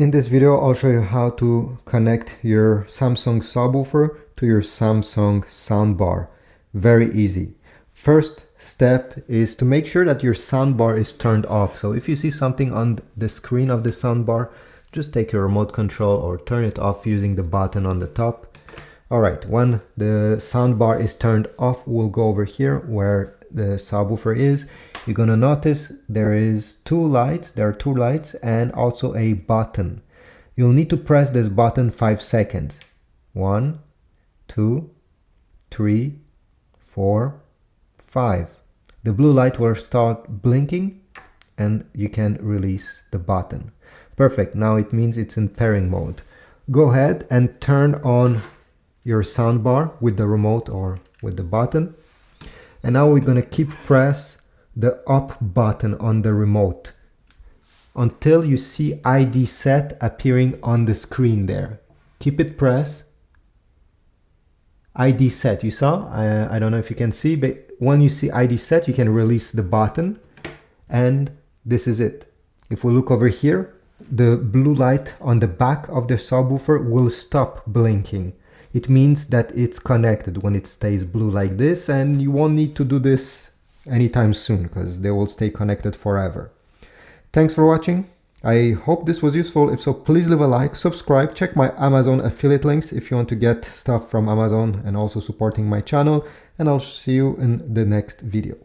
In this video, I'll show you how to connect your Samsung subwoofer to your Samsung soundbar. Very easy. First step is to make sure that your soundbar is turned off. So if you see something on the screen of the soundbar, just take your remote control or turn it off using the button on the top. Alright, when the soundbar is turned off, we'll go over here where the subwoofer is. You're gonna notice there are two lights and also a button. You'll need to press this button 5 seconds. 1, 2, 3, 4, 5. The blue light will start blinking and you can release the button. Perfect, now it means it's in pairing mode. Go ahead and turn on your soundbar with the remote or with the button. And now we're gonna keep press the up button on the remote until you see ID set appearing on the screen there. Keep it pressed. ID set, you saw? I don't know if you can see, but when you see ID set, you can release the button and this is it. If we look over here, the blue light on the back of the subwoofer will stop blinking. It means that it's connected when it stays blue like this, and you won't need to do this anytime soon because they will stay connected forever. Thanks for watching. I hope this was useful. If so, please leave a like, subscribe, check my Amazon affiliate links if you want to get stuff from Amazon and also supporting my channel, and I'll see you in the next video.